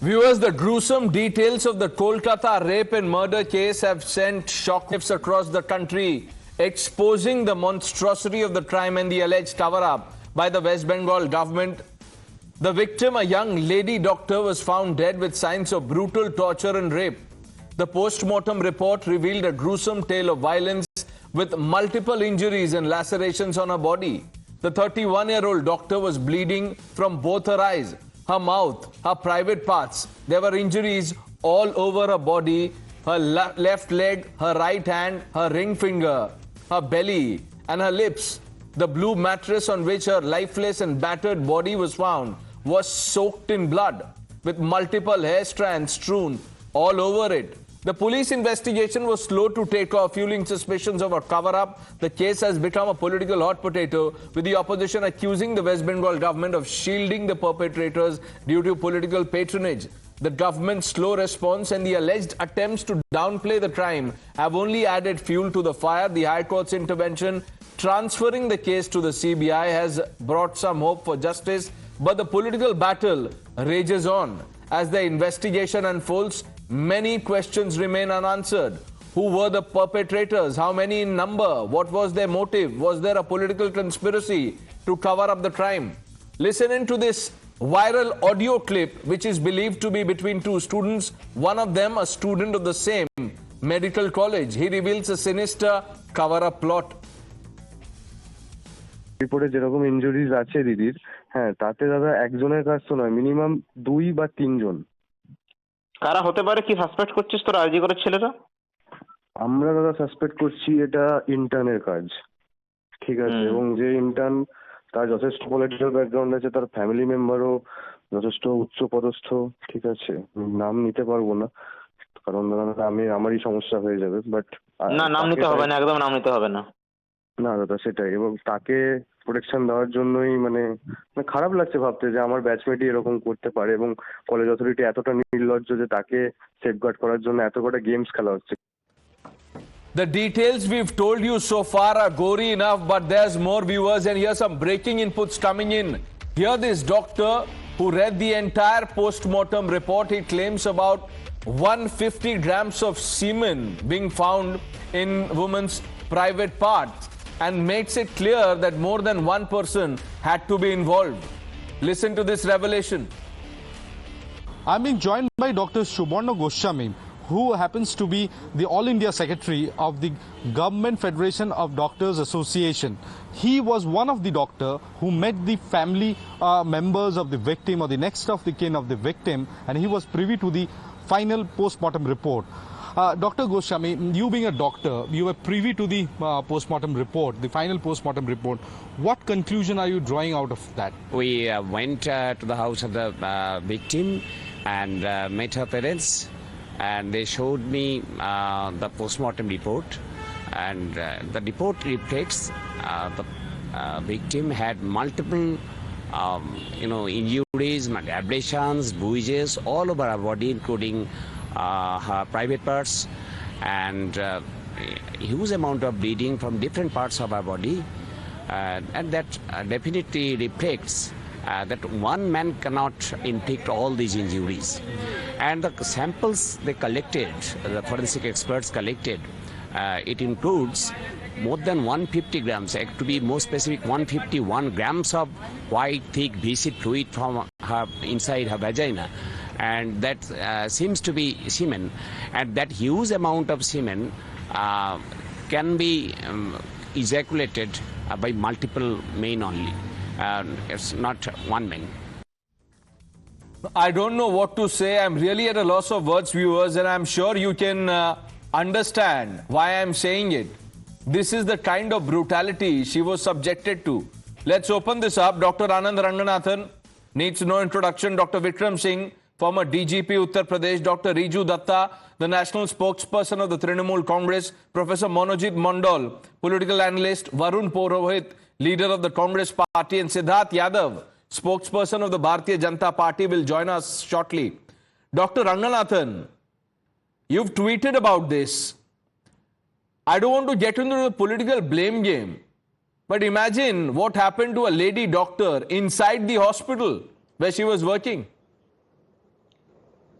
Viewers, the gruesome details of the Kolkata rape and murder case have sent shock waves across the country, exposing the monstrosity of the crime and the alleged cover-up by the West Bengal government. The victim, a young lady doctor, was found dead with signs of brutal torture and rape. The post-mortem report revealed a gruesome tale of violence with multiple injuries and lacerations on her body. The 31-year-old doctor was bleeding from both her eyes, her mouth, her private parts. There were injuries all over her body, her left leg, her right hand, her ring finger, her belly and her lips. The blue mattress on which her lifeless and battered body was found was soaked in blood, with multiple hair strands strewn all over it. The police investigation was slow to take off, fueling suspicions of a cover-up. The case has become a political hot potato, with the opposition accusing the West Bengal government of shielding the perpetrators due to political patronage. The government's slow response and the alleged attempts to downplay the crime have only added fuel to the fire. The High Court's intervention, transferring the case to the CBI, has brought some hope for justice, but the political battle rages on. As the investigation unfolds, many questions remain unanswered. Who were the perpetrators? How many in number? What was their motive? Was there a political conspiracy to cover up the crime? Listen into this viral audio clip, which is believed to be between two students, one of them a student of the same medical college. He reveals a sinister cover-up plot. রিপোর্টে যেরকম injuries আছে দিদির, হ্যাঁ, তাতে দাদা একজনের কাজ তো নয়, মিনিমাম 2 বা 3 জন। কারা হতে পারে, কি সাসপেক্ট করছিস তোরা আরজি করার ছেলেরা? আমরা দাদা সাসপেক্ট করছি এটা ইন্টার্নের কাজ, ঠিক আছে, এবং যে ইন্টার্ন তার যথেষ্ট পলিটিক্যাল ব্যাকগ্রাউন্ড আছে, তার ফ্যামিলি মেম্বারও যথেষ্ট উচ্চ পদস্থ, ঠিক আছে, নাম নিতে পারবো না কারণ দাদা আমারই সমস্যা হয়ে যাবে, বাট না, নাম নিতে হবে না, একদম নাম নিতে হবে না। না দাদা, সেটাই, এবং তাকে প্রোটেকশন দেওয়ার জন্যই মানে খারাপ লাগছে ভাবতে যে আমার ব্যাচমেটই এরকম করতে পারে, এবং কলেজ অথরিটি এতটা নির্লজ্জ যে তাকে সেফগার্ড করার জন্য এত কটা গেমস খেলা হচ্ছে। The details we've told you so far are gory enough, but there's more, viewers, and here's some breaking inputs coming in. Here, this doctor who read the entire post-mortem report, he claims about 150 grams of semen being found in woman's private parts, and makes it clear that more than one person had to be involved. Listen to this revelation. I'm being joined by Dr. Subarna Goswami, who happens to be the All India Secretary of the Government Federation of Doctors Association. He was one of the doctor who met the family members of the victim, or the next of the kin of the victim, and he was privy to the final post-mortem report. Dr. Goswami, you being a doctor, you were privy to the post-mortem report, the final post-mortem report. What conclusion are you drawing out of that? We went to the house of the victim and met her parents, and they showed me the post-mortem report, and the report reflects the victim had multiple injuries, abrasions, bruises all over her body, including her private parts, and huge amount of bleeding from different parts of her body, and that definitely reflects that one man cannot inflict all these injuries. And the samples they collected, the forensic experts collected, it includes more than 150 grams, to be more specific, 151 grams of white, thick, viscid fluid from her inside her vagina. And that seems to be semen, and that huge amount of semen can be ejaculated by multiple men only. It's not one man. I don't know what to say. I'm really at a loss of words, viewers, and I'm sure you can understand why I'm saying it. This is the kind of brutality she was subjected to. Let's open this up. Dr. Anand Ranganathan needs no introduction. Dr. Vikram Singh, former DGP Uttar Pradesh, Dr. Riju Datta, the national spokesperson of the Trinamool Congress, Professor Monojit Mondal, political analyst, Varun Purohit, leader of the Congress party, and Siddharth Yadav, spokesperson of the Bharatiya Janata Party, will join us shortly. Dr. Ranganathan, you've tweeted about this. I don't want to get into the political blame game, but imagine what happened to a lady doctor inside the hospital where she was working.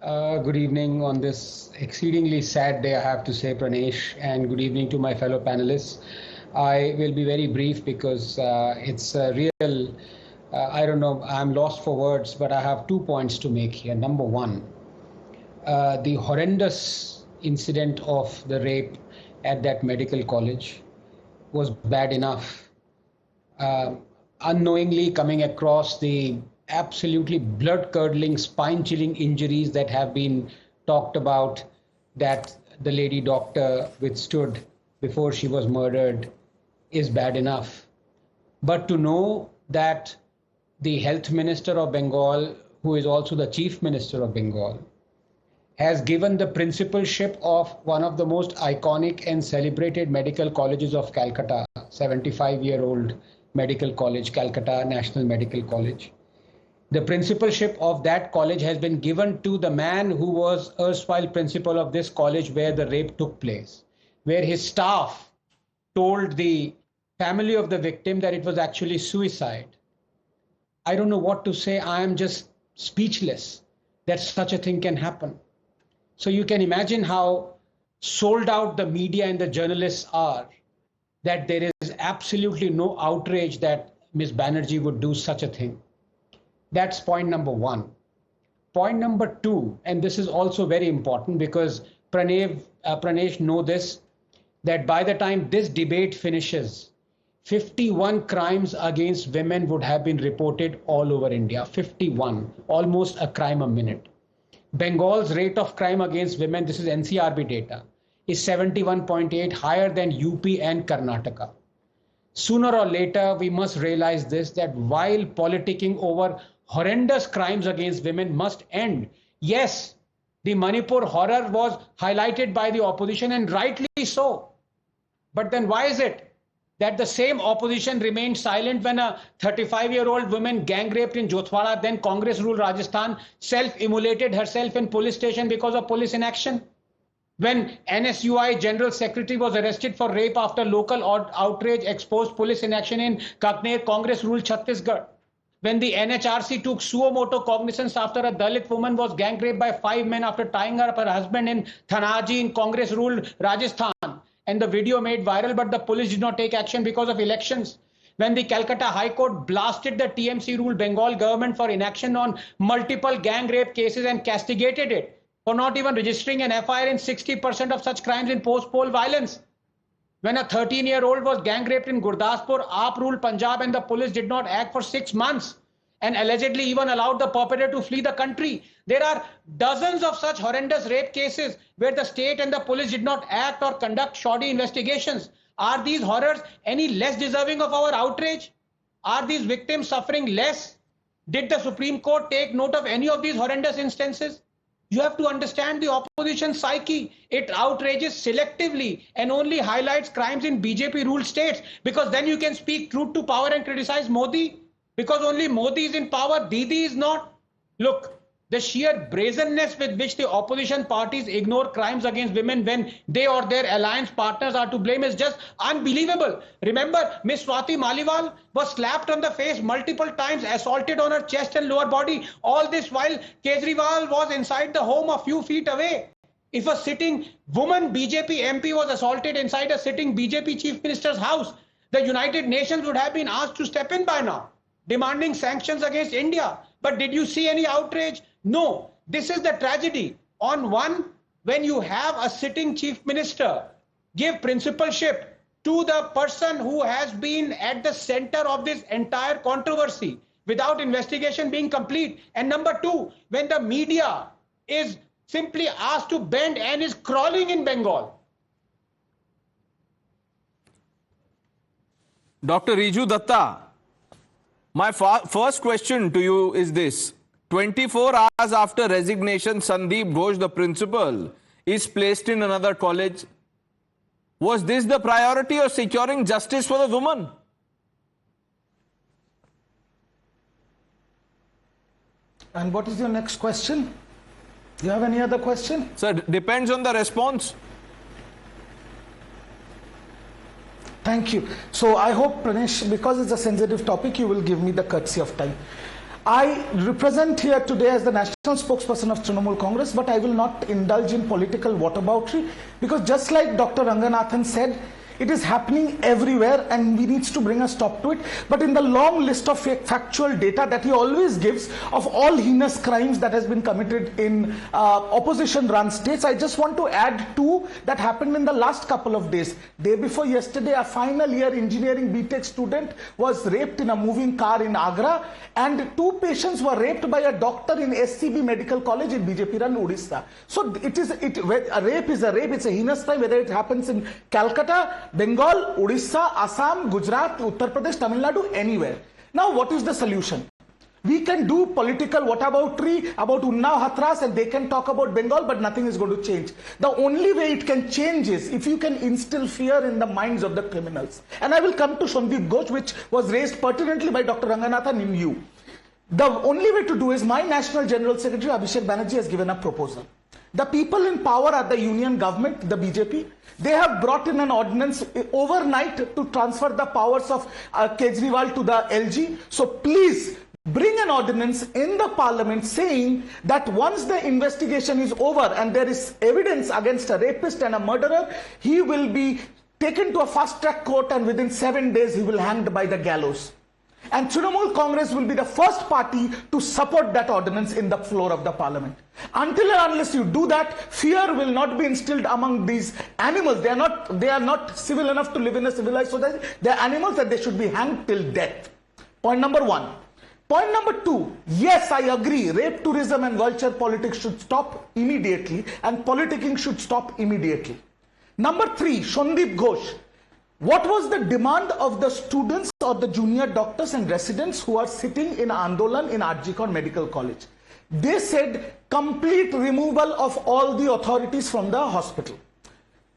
Good evening on this exceedingly sad day, I have to say, Pranesh, and good evening to my fellow panelists. I will be very brief because it's a real, I don't know, I'm lost for words, but I have 2 points to make here. Number one, the horrendous incident of the rape at that medical college was bad enough. Unknowingly coming across the absolutely blood-curdling, spine-chilling injuries that have been talked about that the lady doctor withstood before she was murdered is bad enough. But to know that the health minister of Bengal, who is also the chief minister of Bengal, has given the principalship of one of the most iconic and celebrated medical colleges of Calcutta, 75-year-old medical college, Calcutta National Medical College. The principalship of that college has been given to the man who was erstwhile principal of this college where the rape took place, where his staff told the family of the victim that it was actually suicide. I don't know what to say. I am just speechless that such a thing can happen. So you can imagine how sold out the media and the journalists are, that there is absolutely no outrage that Ms. Banerjee would do such a thing. That's point number one. Point number two, and this is also very important because Pranesh know this, that by the time this debate finishes, 51 crimes against women would have been reported all over India. 51, almost a crime a minute. Bengal's rate of crime against women, this is NCRB data, is 71.8, higher than UP and Karnataka. Sooner or later, we must realize this, that while politicking over horrendous crimes against women must end. Yes, the Manipur horror was highlighted by the opposition, and rightly so. But then why is it that the same opposition remained silent when a 35-year-old woman gang raped in Jodhwara, then Congress ruled Rajasthan, self-immolated herself in police station because of police inaction? When NSUI General Secretary was arrested for rape after local outrage exposed police inaction in Kakner, Congress ruled Chhattisgarh. When the NHRC took suo moto cognizance after a Dalit woman was gang raped by 5 men after tying her up her husband in Thanaji in Congress ruled Rajasthan. And the video made viral, but the police did not take action because of elections. When the Calcutta High Court blasted the TMC ruled Bengal government for inaction on multiple gang rape cases and castigated it for not even registering an FIR in 60% of such crimes in post-poll violence. When a 13-year-old was gang raped in Gurdaspur, AAP ruled Punjab and the police did not act for 6 months and allegedly even allowed the perpetrator to flee the country. There are dozens of such horrendous rape cases where the state and the police did not act or conduct shoddy investigations. Are these horrors any less deserving of our outrage? Are these victims suffering less? Did the Supreme Court take note of any of these horrendous instances? You have to understand the opposition psyche. It outrages selectively and only highlights crimes in BJP ruled states, because then you can speak truth to power and criticize Modi, because only Modi is in power, Didi is not. Look, the sheer brazenness with which the opposition parties ignore crimes against women when they or their alliance partners are to blame is just unbelievable. Remember, Ms. Swati Maliwal was slapped on the face multiple times, assaulted on her chest and lower body. All this while Kejriwal was inside the home a few feet away. If a sitting woman BJP MP was assaulted inside a sitting BJP chief minister's house, the United Nations would have been asked to step in by now, demanding sanctions against India. But did you see any outrage? No. This is the tragedy. On one, when you have a sitting chief minister give principalship to the person who has been at the center of this entire controversy without investigation being complete. And number two, when the media is simply asked to bend and is crawling in Bengal. Dr. Riju Datta, my first question to you is this. 24 hours after resignation, Sandeep Ghosh, the principal, is placed in another college. Was this the priority of securing justice for the woman? And what is your next question? Do you have any other question? Sir, it depends on the response. Thank you. So I hope, Pranesh, because it's a sensitive topic, you will give me the courtesy of time. I represent here today as the national spokesperson of Trinamool Congress, but I will not indulge in political whataboutery, because just like Dr. Ranganathan said, it is happening everywhere and we need to bring a stop to it. But in the long list of factual data that he always gives of all heinous crimes that has been committed in opposition-run states, I just want to add two that happened in the last couple of days. Day before yesterday, a final year engineering BTech student was raped in a moving car in Agra, and two patients were raped by a doctor in SCB Medical College in BJP-run Odisha. So a rape is a rape. It's a heinous crime, whether it happens in Calcutta, Bengal, Odisha, Assam, Gujarat, Uttar Pradesh, Tamil Nadu, anywhere. Now, what is the solution? We can do political whataboutery about Unnao Hathras, and they can talk about Bengal, but nothing is going to change. The only way it can change is if you can instill fear in the minds of the criminals. And I will come to Sandeep Ghosh, which was raised pertinently by Dr. Ranganathan in you. The only way to do is my National General Secretary Abhishek Banerjee has given a proposal. The people in power at the union government, the BJP, they have brought in an ordinance overnight to transfer the powers of Kejriwal to the LG. So please bring an ordinance in the parliament saying that once the investigation is over and there is evidence against a rapist and a murderer, he will be taken to a fast-track court and within 7 days he will be hanged by the gallows. And Trinamool Congress will be the first party to support that ordinance in the floor of the parliament. Until and unless you do that, fear will not be instilled among these animals. They are not civil enough to live in a civilized society. They are animals and they should be hanged till death. Point number one. Point number two, yes, I agree, rape tourism and vulture politics should stop immediately and politicking should stop immediately. Number three, Sandeep Ghosh. What was the demand of the students or the junior doctors and residents who are sitting in Andolan in Arjikon Medical College? They said complete removal of all the authorities from the hospital.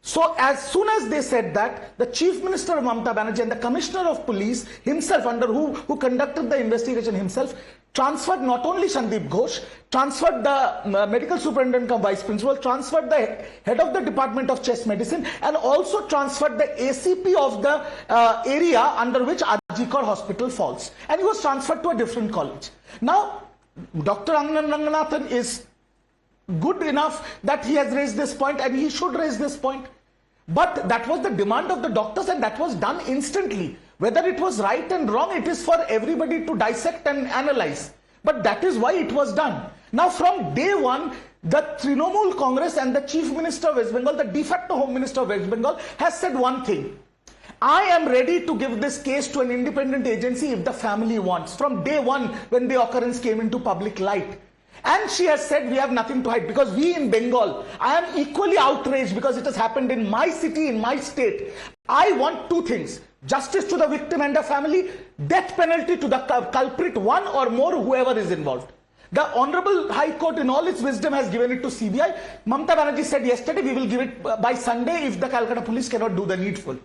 So as soon as they said that, the Chief Minister of Mamata Banerjee and the Commissioner of Police himself, under who conducted the investigation himself, transferred not only Sandeep Ghosh, transferred the medical superintendent cum vice principal, transferred the head of the Department of Chest Medicine, and also transferred the ACP of the area under which Arjikar Hospital falls. And he was transferred to a different college. Now, Dr. Ranganathan is good enough that he has raised this point, and he should raise this point. But that was the demand of the doctors, and that was done instantly. Whether it was right and wrong, it is for everybody to dissect and analyze. But that is why it was done. Now, from day one, the Trinamool Congress and the Chief Minister of West Bengal, the de facto Home Minister of West Bengal, has said one thing. I am ready to give this case to an independent agency if the family wants. From day one, when the occurrence came into public light. And she has said we have nothing to hide, because we in Bengal, I am equally outraged because it has happened in my city, in my state. I want two things: justice to the victim and the family, death penalty to the culprit, one or more, whoever is involved. The Honorable High Court in all its wisdom has given it to CBI. Mamata Banerjee said yesterday we will give it by Sunday if the Calcutta police cannot do the needful.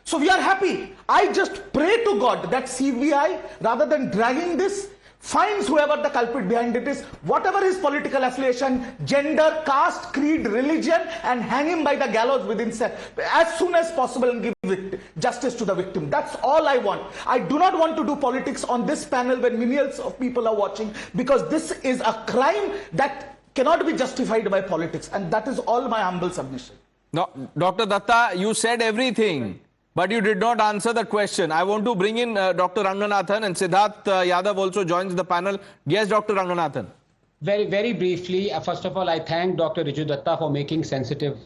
So we are happy. I just pray to God that CBI, rather than dragging this, finds whoever the culprit behind it is, whatever his political affiliation, gender, caste, creed, religion, and hang him by the gallows within as soon as possible and give justice to the victim. That's all I want. I do not want to do politics on this panel when millions of people are watching, because this is a crime that cannot be justified by politics, and that is all my humble submission. No, Dr. Datta, you said everything, but you did not answer the question. I want to bring in Dr. Ranganathan, and Siddharth Yadav also joins the panel. Yes, Dr. Ranganathan. Very, very briefly, first of all, I thank Dr. Riju Datta for making sensitive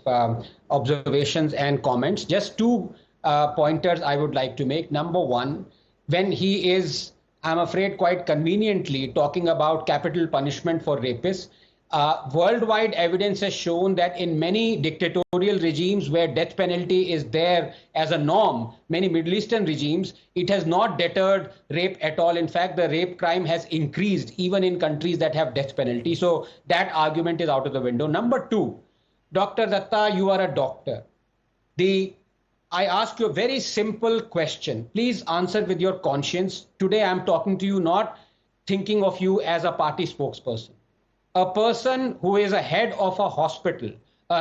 observations and comments. Just two pointers I would like to make. Number one, when he is, I'm afraid, quite conveniently talking about capital punishment for rapists, worldwide evidence has shown that in many dictatorial regimes where death penalty is there as a norm, many Middle Eastern regimes, it has not deterred rape at all. In fact, the rape crime has increased even in countries that have death penalty. So that argument is out of the window. Number two, Dr. Datta, you are a doctor. I ask you a very simple question. Please answer with your conscience. Today I'm talking to you not thinking of you as a party spokesperson. A person who is a head of a hospital,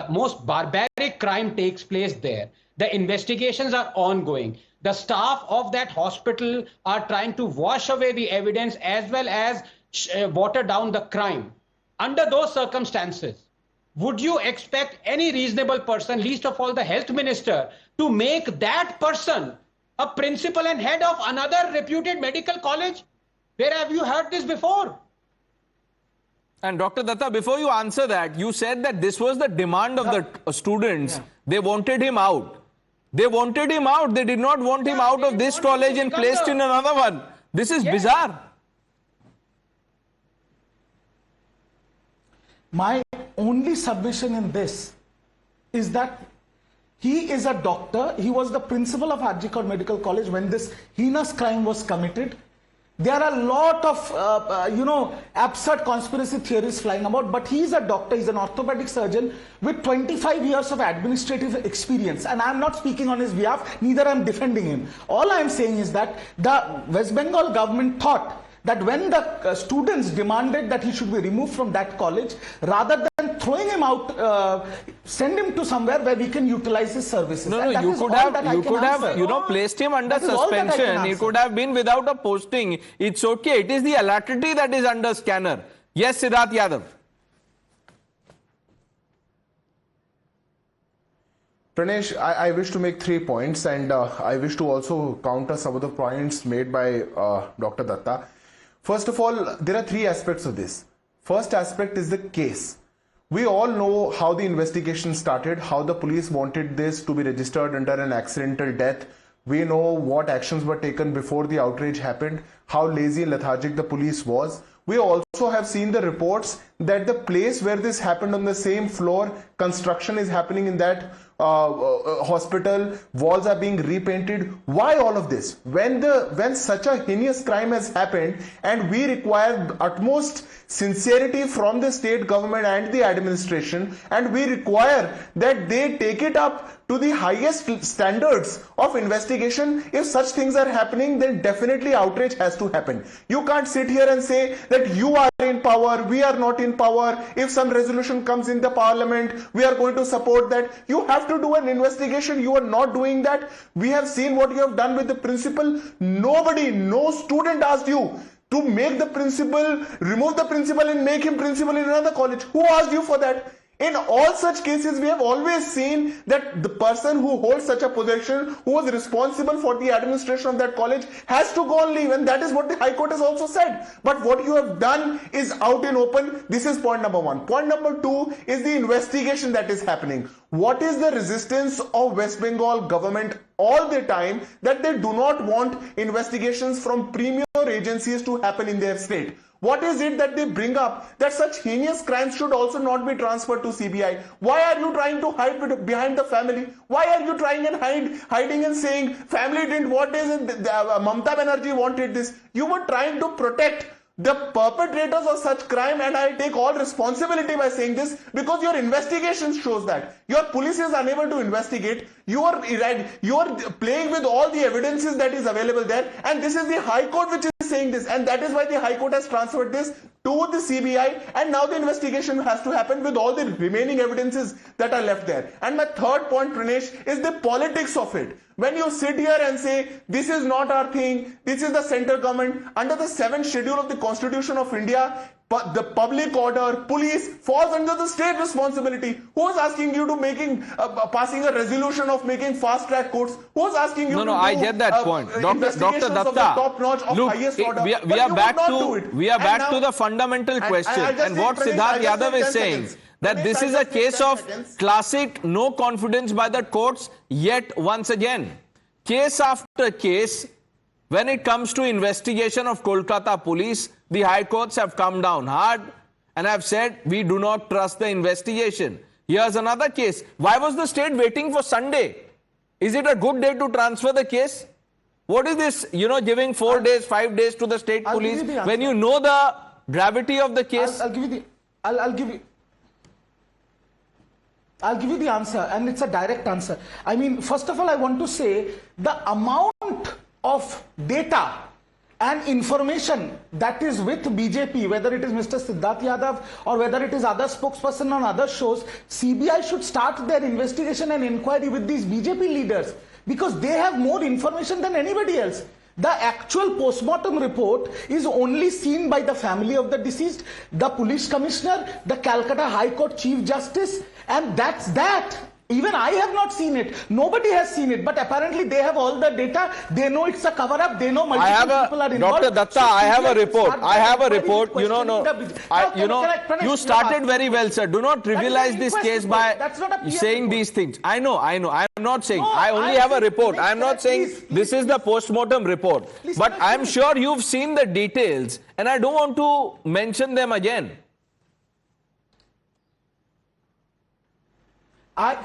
most barbaric crime takes place there. The investigations are ongoing. The staff of that hospital are trying to wash away the evidence as well as water down the crime. Under those circumstances, would you expect any reasonable person, least of all the health minister, to make that person a principal and head of another reputed medical college? Where have you heard this before? And Dr. Datta, before you answer that, you said that this was the demand of the students. Yeah. They wanted him out. They wanted him out. They did not want him out of this college and placed in another one. This is bizarre. My only submission in this is that he is a doctor. He was the principal of Arjikar Medical College when this heinous crime was committed. There are a lot of, absurd conspiracy theories flying about, but he is a doctor. He's an orthopedic surgeon with 25 years of administrative experience. And I'm not speaking on his behalf, neither I'm defending him. All I'm saying is that the West Bengal government thought that when the students demanded that he should be removed from that college, rather than throwing him out, send him to somewhere where we can utilize his services. No, you could have, placed him under suspension. He could have been without a posting. It's okay. It is the alacrity that is under scanner. Yes, Siddharth Yadav. Pranesh, I wish to make 3 points, and I wish to also counter some of the points made by Dr. Datta. First of all, there are 3 aspects of this. First aspect is the case. We all know how the investigation started, how the police wanted this to be registered under an accidental death. We know what actions were taken before the outrage happened, how lazy and lethargic the police was. We also have seen the reports that the place where this happened on the same floor, construction is happening in that hospital, walls are being repainted. Why all of this? When such a heinous crime has happened, and we require utmost sincerity from the state government and the administration, and we require that they take it up to the highest standards of investigation. If such things are happening, then definitely outrage has to happen. You can't sit here and say that you are in power, we are not in power. If some resolution comes in the parliament, we are going to support that. You have to do an investigation. You are not doing that. We have seen what you have done with the principal. No student asked you to make the principal, remove the principal and make him principal in another college. Who asked you for that? In all such cases, we have always seen that the person who holds such a position, who was responsible for the administration of that college, has to go on leave, and that is what the High Court has also said. But what you have done is out in open. This is point number 1. Point number 2 is the investigation that is happening. What is the resistance of West Bengal government all the time that they do not want investigations from premier agencies to happen in their state? What is it that they bring up that such heinous crimes should also not be transferred to CBI? Why are you trying to hide behind the family? Why are you trying and hiding and saying family didn't want this and Mamata Banerjee wanted this? You were trying to protect the perpetrators of such crime, and I take all responsibility by saying this because your investigation shows that. Your police is unable to investigate. You are playing with all the evidences that is available there, and this is the High Court which is saying this, and that is why the High Court has transferred this to the CBI, and now the investigation has to happen with all the remaining evidences that are left there. And my third point, Pranesh, is the politics of it. When you sit here and say, this is not our thing, this is the central government, under the 7th schedule of the Constitution of India, the public order, police falls under the state responsibility. Who is asking you to passing a resolution of making fast track courts? Who is asking you to do I get that point. Dr. Datta, top notch of look, highest order? we are back to the fundamental question. And what Siddharth Yadav is saying, that this is a case of classic no confidence by the courts, yet once again, case after case, when it comes to investigation of Kolkata police, the high courts have come down hard and have said, we do not trust the investigation. Here's another case. Why was the state waiting for Sunday? Is it a good day to transfer the case? What is this, giving 4 days, 5 days to the state police when you know the gravity of the case? I'll give you the answer, and it's a direct answer. I mean, first of all, I want to say the amount of data and information that is with BJP, whether it is Mr. Siddharth Yadav or whether it is other spokesperson on other shows, CBI should start their investigation and inquiry with these BJP leaders because they have more information than anybody else. The actual postmortem report is only seen by the family of the deceased, the police commissioner, the Calcutta High Court Chief Justice, and that's that. Even I have not seen it. Nobody has seen it, but apparently they have all the data. They know it's a cover-up. They know multiple people are involved. Dr. Datta, I have a report. I have a report. You started very well, sir. Do not trivialize this case by saying these things. I know. I'm not saying. I only have a report. I'm not saying this is the postmortem report. But I'm sure you've seen the details, and I don't want to mention them again.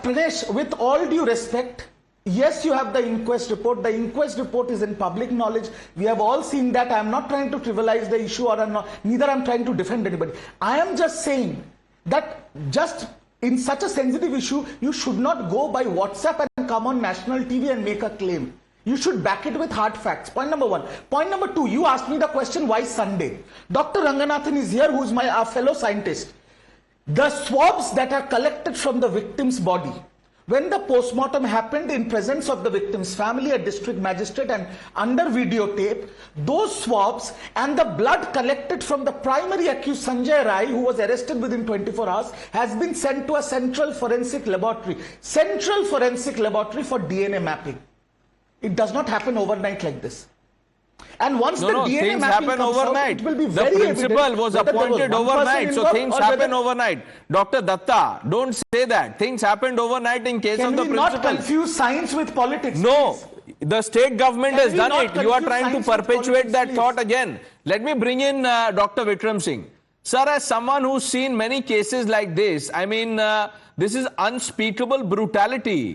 Pranesh, with all due respect, yes, you have the inquest report. The inquest report is in public knowledge. We have all seen that. I am not trying to trivialize the issue, or neither am trying to defend anybody. I am just saying that just in such a sensitive issue, you should not go by WhatsApp and come on national TV and make a claim. You should back it with hard facts. Point number one. Point number two, you asked me the question, why Sunday? Dr. Ranganathan is here, who is my fellow scientist. The swabs that are collected from the victim's body, when the postmortem happened in presence of the victim's family, a district magistrate, and under videotape, those swabs and the blood collected from the primary accused Sanjay Rai, who was arrested within 24 hours, has been sent to a central forensic laboratory. Central forensic laboratory for DNA mapping. It does not happen overnight like this. And once the DNA things mapping happen comes overnight. out, it will be the very principal was appointed overnight, so things happen overnight. overnight. Dr. Datta, don't say that. Things happened overnight in case of the principal. Can we not confuse science with politics? No, please? the state government has done it. You are trying to perpetuate that thought again. Let me bring in Dr. Vikram Singh. Sir, as someone who's seen many cases like this, I mean, this is unspeakable brutality.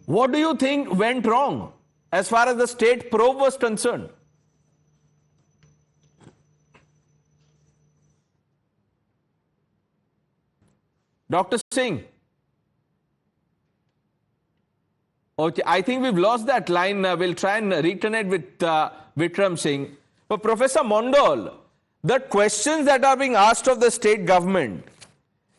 What do you think went wrong as far as the state probe was concerned? Dr. Singh. Okay, I think we've lost that line. We'll try and reconnect with Vikram Singh. But Professor Mondal, the questions that are being asked of the state government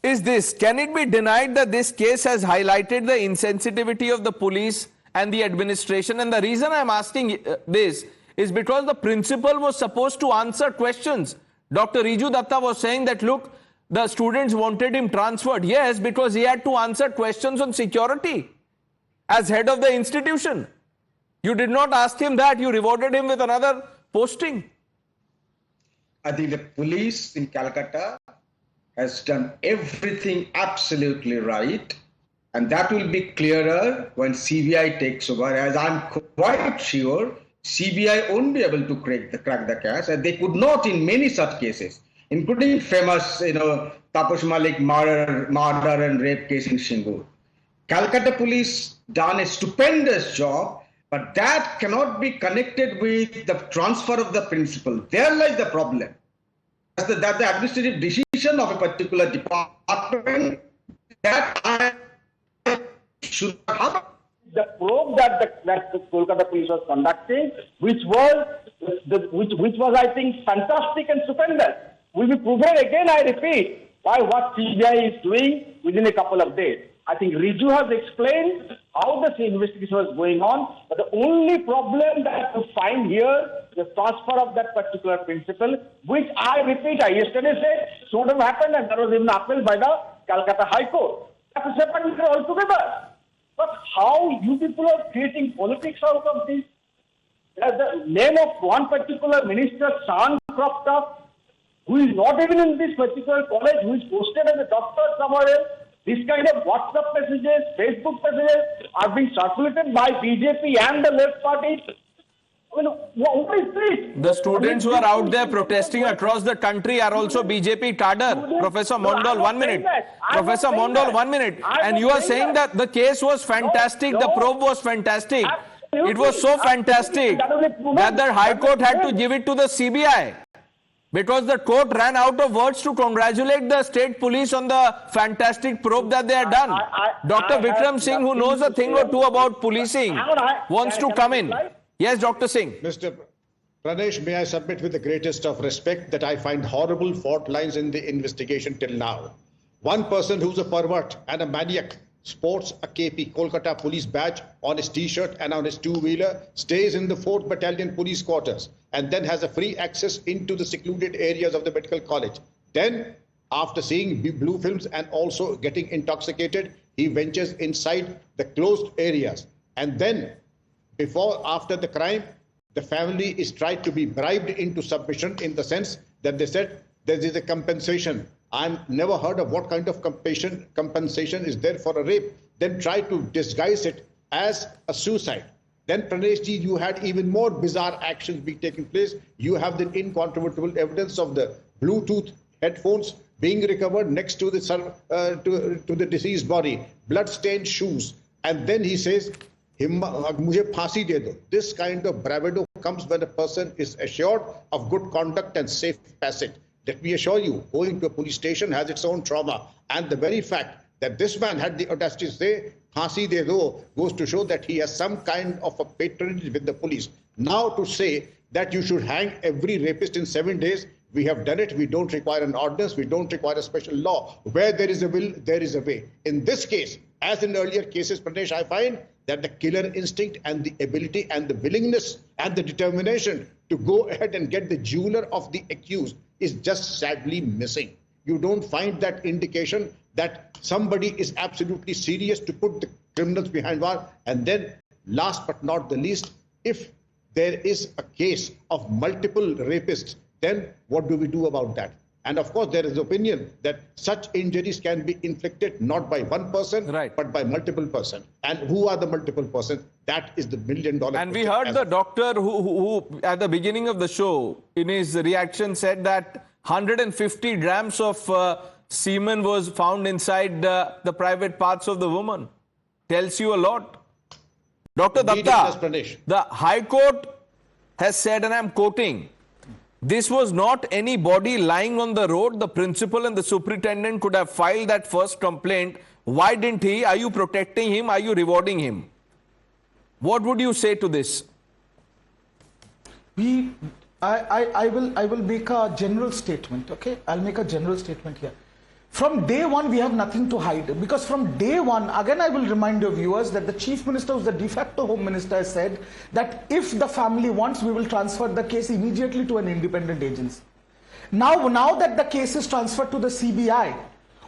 is this: can it be denied that this case has highlighted the insensitivity of the police and the administration? And the reason I'm asking this is because the principal was supposed to answer questions. Dr. Riju Datta was saying that, look, the students wanted him transferred. Yes, because he had to answer questions on security as head of the institution. You did not ask him that. You rewarded him with another posting. I think the police in Calcutta has done everything absolutely right. And that will be clearer when CBI takes over, as I'm quite sure CBI won't be able to crack the case, and they could not in many such cases, including famous, Tapas Malik murder and rape case in Shingur. Calcutta police done a stupendous job, but that cannot be connected with the transfer of the principal. There lies the problem. That the administrative decision of a particular department that should not happen. The probe that the Kolkata police was conducting, which was I think fantastic and stupendous, will be proven again, I repeat, by what CBI is doing within a couple of days. I think Riju has explained how the investigation was going on, but the only problem that you find here is the transfer of that particular principle, which I repeat, I yesterday said should have happened, and that was even upheld by the Calcutta High Court. That's a separate matter altogether. But how you people are creating politics out of this? The name of one particular minister, Shan, cropped up, who is not even in this particular college, who is posted as a doctor somewhere else. This kind of WhatsApp messages, Facebook messages are being circulated by BJP and the left party. I mean, what is this? The students who are out there protesting across the country are also BJP cadre. Professor Mondal, 1 minute. Professor Mondal, 1 minute. And you are saying that the case was fantastic, the probe was fantastic. It was so fantastic that the High Court had to give it to the CBI. Because the court ran out of words to congratulate the state police on the fantastic probe that they had done. Dr. Vikram Singh, who knows a thing or two about policing, wants to come in. Yes, Dr. Singh. Mr. Pranesh, may I submit with the greatest of respect that I find horrible fault lines in the investigation till now. One person who's a pervert and a maniac sports a KP Kolkata police badge on his t-shirt and on his two-wheeler, stays in the 4th Battalion police quarters, and then has a free access into the secluded areas of the medical college. Then, after seeing blue films and also getting intoxicated, he ventures inside the closed areas. And then, after the crime, the family is tried to be bribed into submission, in the sense that they said there is a compensation. I've never heard of what kind of compensation is there for a rape. Then try to disguise it as a suicide. Then, Pranesh ji, you had even more bizarre actions being taken place. You have the incontrovertible evidence of the Bluetooth headphones being recovered next to the to the deceased body, blood-stained shoes, and then he says, "Mujhe phansi de do." This kind of bravado comes when a person is assured of good conduct and safe passage. Let me assure you, going to a police station has its own trauma, and the very fact that this man had the audacity to say "phansi de do" goes to show that he has some kind of a patronage with the police. Now, to say that you should hang every rapist in 7 days, we have done it. We don't require an ordinance. We don't require a special law. Where there is a will, there is a way. In this case, as in earlier cases, Pranesh, I find that the killer instinct and the ability and the willingness and the determination to go ahead and get the jeweler of the accused is just sadly missing. You don't find that indication that somebody is absolutely serious to put the criminals behind bars. And then, last but not the least, if there is a case of multiple rapists, then what do we do about that? And of course, there is opinion that such injuries can be inflicted not by one person, but by multiple persons. And who are the multiple persons? That is the million-dollar question. And we heard the doctor who at the beginning of the show, in his reaction, said that 150 grams of semen was found inside the private parts of the woman. Tells you a lot. Dr. Datta, the High Court has said, and I'm quoting, "This was not any body lying on the road. The principal and the superintendent could have filed that first complaint. Why didn't he? Are you protecting him? Are you rewarding him?" What would you say to this? I will make a general statement, okay? I'll make a general statement here. From day one, we have nothing to hide, because from day one, again, I will remind your viewers that the Chief Minister, who's the de facto Home Minister, has said that if the family wants, we will transfer the case immediately to an independent agency. Now that the case is transferred to the CBI,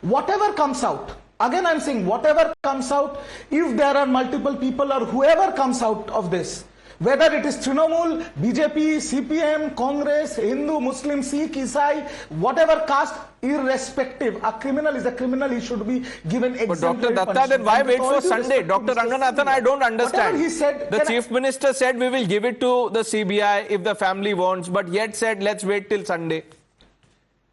whatever comes out, again I'm saying whatever comes out, if there are multiple people or whoever comes out of this, whether it is Trinamool, BJP, CPM, Congress, Hindu, Muslim, Sikh, Isai, whatever caste, irrespective, a criminal is a criminal, he should be given exemplary punishment. But Dr. Datta, then why wait for Sunday? Dr. Ranganathan, I don't understand. He said, the Chief Minister said we will give it to the CBI if the family wants, but yet said let's wait till Sunday.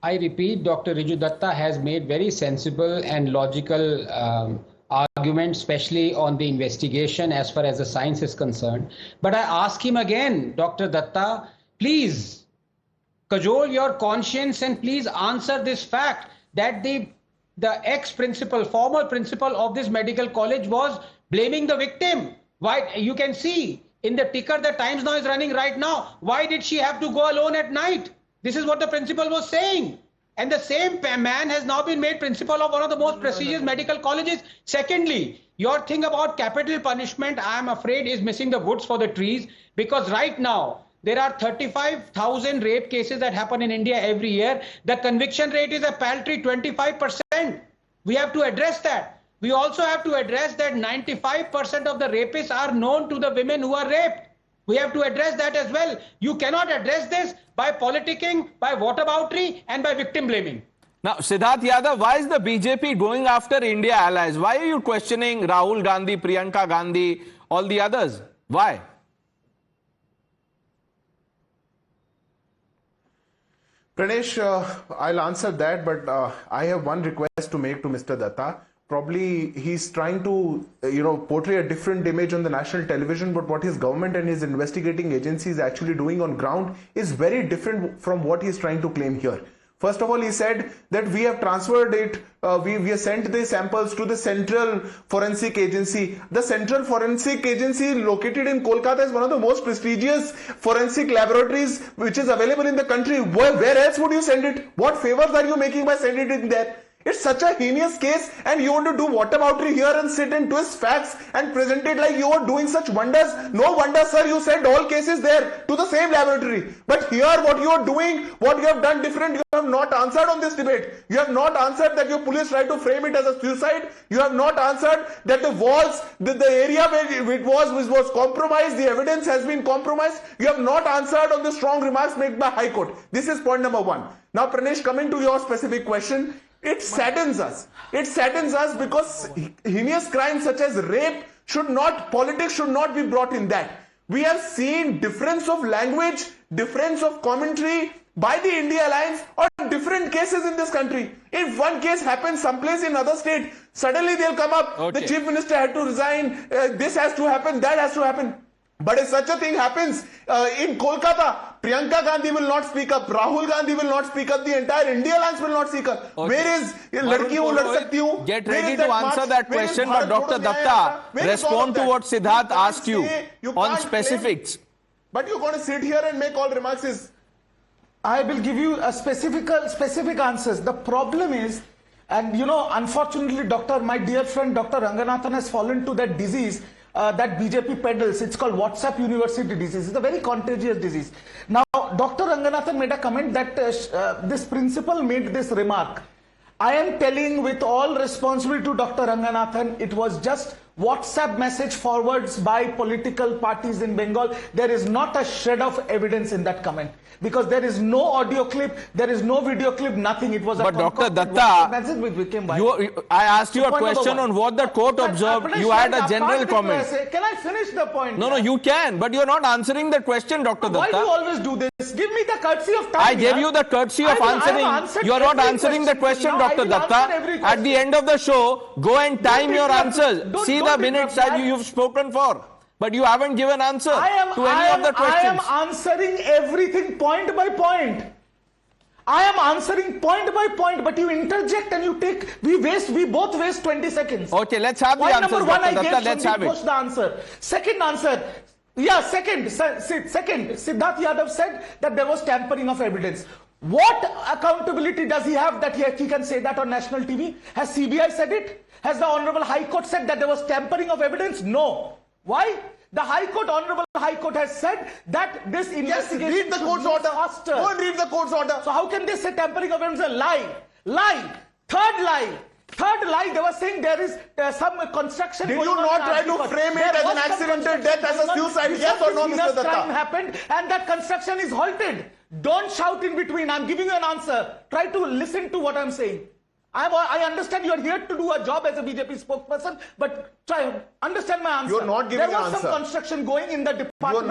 I repeat, Dr. Riju Datta has made very sensible and logical argument, especially on the investigation as far as the science is concerned. But I ask him again, Dr. Datta, please cajole your conscience and please answer this fact that the ex-principal, former principal of this medical college was blaming the victim. Why? You can see in the ticker the Times Now is running right now. Why did she have to go alone at night? This is what the principal was saying. And the same man has now been made principal of one of the most prestigious medical colleges. Secondly, your thing about capital punishment, I am afraid, is missing the woods for the trees, because right now there are 35,000 rape cases that happen in India every year. The conviction rate is a paltry 25%. We have to address that. We also have to address that 95% of the rapists are known to the women who are raped. We have to address that as well. You cannot address this by politicking, by whataboutery, and by victim blaming. Now, Siddharth Yadav, why is the BJP going after India allies? Why are you questioning Rahul Gandhi, Priyanka Gandhi, all the others? Why? Pranesh, I'll answer that, but I have one request to make to Mr. Datta. Probably he's trying to, portray a different image on the national television, but what his government and his investigating agency is actually doing on ground is very different from what he's trying to claim here. First of all, he said that we have transferred it, we have sent the samples to the Central Forensic Agency. The Central Forensic Agency located in Kolkata is one of the most prestigious forensic laboratories which is available in the country. Where else would you send it? What favors are you making by sending it in there? It's such a heinous case, and you want to do whataboutery here and sit and twist facts and present it like you are doing such wonders. No wonder, sir, you sent all cases there to the same laboratory. But here, what you are doing, what you have done different, you have not answered on this debate. You have not answered that your police tried to frame it as a suicide. You have not answered that the walls, the area where it was compromised, the evidence has been compromised. You have not answered on the strong remarks made by High Court. This is point number one. Now, Pranesh, coming to your specific question, it saddens us. It saddens us because heinous crimes such as rape politics should not be brought in that. We have seen difference of language, difference of commentary by the I.N.D.I.A alliance on different cases in this country. If one case happens someplace in other state, suddenly they'll come up. Okay. The chief minister had to resign. This has to happen. That has to happen. But if such a thing happens in Kolkata, Priyanka Gandhi will not speak up, Rahul Gandhi will not speak up, the entire I.N.D.I.A alliance will not speak up. Okay. Where is Ladki Hu Lad Sakti Hu? Get ready to answer that question, but Dr. Datta, respond to what Siddharth asked you on specifics. But you're going to sit here and make all remarks. I will give you a specific answers. The problem is, and you know, unfortunately, my dear friend Dr. Ranganathan has fallen to that disease that BJP peddles. It's called WhatsApp University disease. It's a very contagious disease. Now, Dr. Ranganathan made a comment that this principal made this remark. I am telling with all responsibility to Dr. Ranganathan, it was just WhatsApp message forwards by political parties in Bengal. There is not a shred of evidence in that comment. Because there is no audio clip, there is no video clip, nothing. It was a Dr. Datta, I asked you a question on what the court observed. You had a general comment. Can I finish the point? No, you can, but you're not answering the question, Dr. Datta. Why do you always do this? Give me the courtesy of time. I gave you the courtesy of answering. You're not answering the question, Dr. Datta. At the end of the show, go and time your answers. See the minutes that you've spoken for. But you haven't given answer to any of the questions. I am answering everything point by point. I am answering point by point, but you interject and you take, we both waste 20 seconds. Okay, let's have the answers, number one, Dr. Datta, let's have it. The answer. Second answer, second, Siddharth Yadav said that there was tampering of evidence. What accountability does he have that he can say that on national TV? Has CBI said it? Has the Honorable High Court said that there was tampering of evidence? No. Why? The Honorable High Court has said that this investigation read the court's order. Faster. Go and read the court's order. So how can they say tampering of evidence? A lie. Third lie. They were saying there is some construction. Did you not try to frame it as an accidental death, as a suicide? Yes or no, Mr. Datta? Crime happened and that construction is halted. Don't shout in between. I'm giving you an answer. Try to listen to what I'm saying. I understand you are here to do a job as a BJP spokesperson, but try understand my answer. You're not giving an answer. There was some construction going in the department.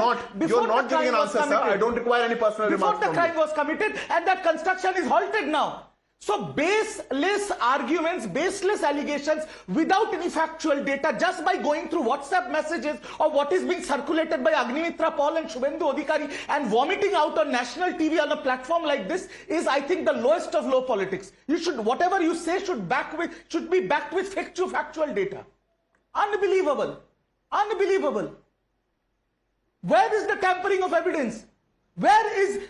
You're not giving an answer, sir. I don't require any personal remarks from you. Before the crime was committed, and that construction is halted now. So baseless arguments, baseless allegations without any factual data, just by going through WhatsApp messages or what is being circulated by Agnimitra Paul and Shubhendu Adhikari and vomiting out on national TV on a platform like this is, I think, the lowest of low politics. You should, whatever you say should be backed with factual data. Unbelievable. Unbelievable. Where is the tampering of evidence? Where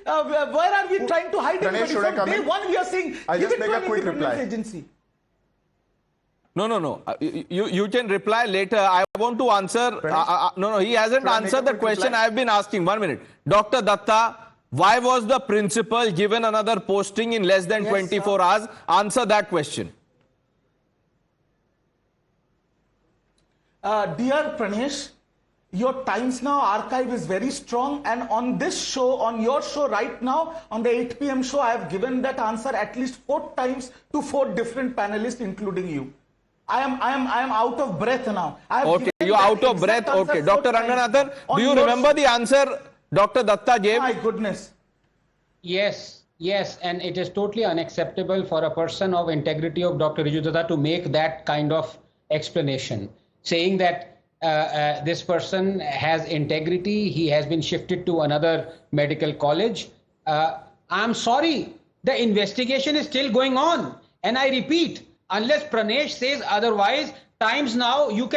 are we trying to hide it? From day one, we are saying, give it to an independent agency. No. You can reply later. I want to answer. No, he hasn't answered the question I have been asking. 1 minute. Dr. Datta, why was the principal given another posting in less than 24 hours? Answer that question. Dear Pranesh, your Times Now archive is very strong, and on this show, on your show right now, on the 8 p.m. show, I have given that answer at least 4 times to 4 different panelists, including you. I am out of breath now. Okay, you're out of breath. Okay, Dr. Ranganathan, do you remember the answer Dr. Datta gave? My goodness. Yes, and it is totally unacceptable for a person of integrity of Dr. Riju Datta to make that kind of explanation, saying that this person has integrity, he has been shifted to another medical college. I'm sorry, the investigation is still going on. And I repeat, unless Pranesh says otherwise, Times Now, we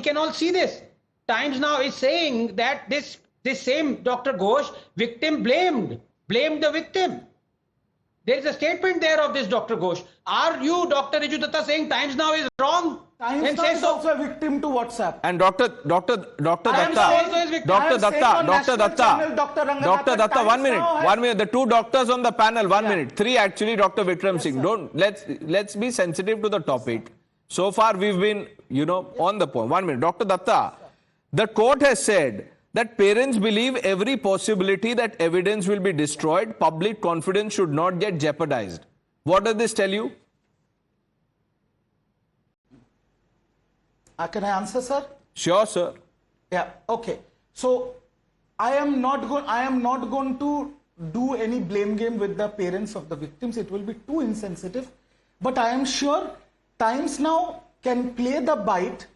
can all see this. Times Now is saying that this same Dr. Ghosh, victim blamed the victim. There is a statement there of this Dr. Ghosh. Are you, Dr. Riju Datta, saying Times Now is wrong? Times Now is also a victim to WhatsApp. And Dr. Datta, Dr. Datta, 1 minute. The two doctors on the panel, 1 minute. Three actually, Dr. Vikram Singh. Let's be sensitive to the topic. So far we've been, on the point. 1 minute. Dr. Datta, the court has said that parents believe every possibility that evidence will be destroyed. Public confidence should not get jeopardized. What does this tell you? Can I answer, sir? Sure, sir. Yeah. Okay. So I am not going to do any blame game with the parents of the victims. It will be too insensitive. But I am sure Times Now can play the bite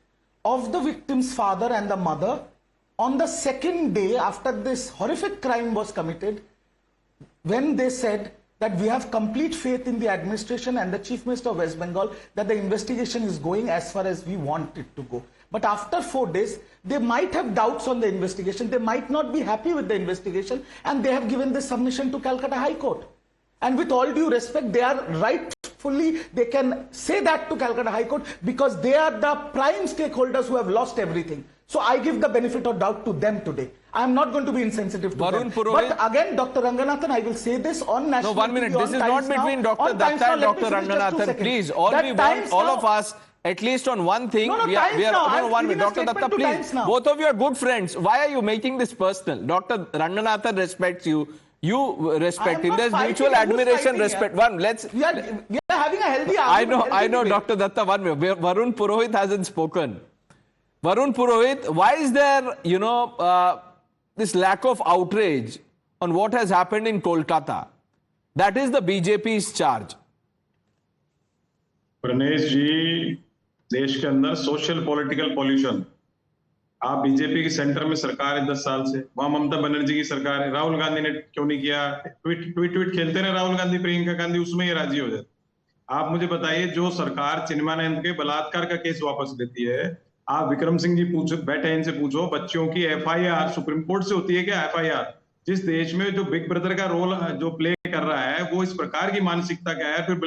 of the victim's father and the mother on the second day after this horrific crime was committed, when they said that we have complete faith in the administration and the Chief Minister of West Bengal that the investigation is going as far as we want it to go. But after 4 days, they might have doubts on the investigation. They might not be happy with the investigation, and they have given this submission to Calcutta High Court. And with all due respect, they are rightfully, they can say that to Calcutta High Court because they are the prime stakeholders who have lost everything. So I give the benefit of doubt to them today. I am not going to be insensitive to them. But again, Dr. Ranganathan, I will say this on national TV. No, 1 minute. This is not between Dr. Datta and Dr. Ranganathan. Please, all of us, at least on one thing, one minute. Dr. Datta, please. Both of you are good friends. Why are you making this personal? Dr. Ranganathan respects you. You respect him. There's mutual admiration, respect. We are having a healthy argument. I know, Dr. Datta, 1 minute. Varun Purohit hasn't spoken. Varun Purohit, why is there, this lack of outrage on what has happened in Kolkata? That is the BJP's charge. Pranesh जी, देश के अंदर social political pollution, आप BJP की centre में सरकार है 10 साल से, वहां ममता बनर्जी की सरकार है, राहुल गांधी ने क्यों नहीं किया? ट्वीट खेलते रहे राहुल गांधी, प्रियंका गांधी, उसमें ही राजी हो जाते। आप मुझे बताइए, जो सरकार चिन्मयानंद के बलात्कार का केस वापस लेती है, आप विक्रम सिंह जी बैठे इनसे पूछो, बच्चियों की एफआईआर सुप्रीम कोर्ट से होती है क्या? एफआईआर जिस देश में जो बिग ब्रदर का रोल जो प्ले कर रहा है, वो इस प्रकार की मानसिकता का है। फिर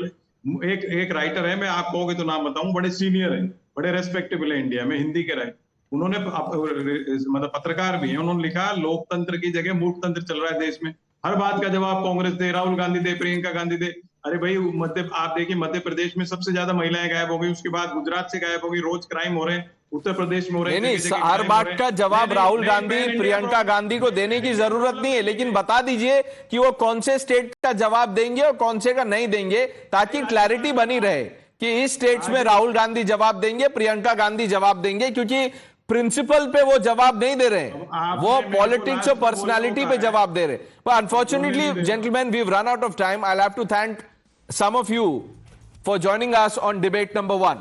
एक राइटर है, मैं आप कहोगे तो नाम बताऊं, बड़े सीनियर है, बड़े रेस्पेक्टेबल है इंडिया में, हिंदी के राइटर, उन्होंने मतलब पत्रकार भी हैं, उन्होंने लिखा लोकतंत्र की जगह मूर्खतंत्र चल रहा है देश में, हर बात का जवाब कांग्रेस दे, राहुल गांधी दे, प्रियंका गांधी दे। अरे भाई, आप देखिए मध्य प्रदेश में सबसे ज्यादा महिलाएं गायब हो गई, उसके बाद गुजरात से गायब हो गई, रोज क्राइम हो रहे हैं, उत्तर प्रदेश में हो रहे हैं। नहीं, हर बात का जवाब राहुल गांधी, प्रियंका गांधी को देने की जरूरत नहीं है, लेकिन बता दीजिए कि वो कौन से स्टेट का जवाब देंगे और कौन से का नहीं देंगे, ताकि क्लैरिटी बनी रहे कि इस स्टेट्स में राहुल गांधी जवाब देंगे, प्रियंका गांधी जवाब देंगे, क्योंकि प्रिंसिपल पे वो जवाब नहीं दे रहे, वो पॉलिटिक्स और पर्सनालिटी पे जवाब दे रहे। But unfortunately gentleman, we have run out of time. I have to thank some of you for joining us on debate number 1.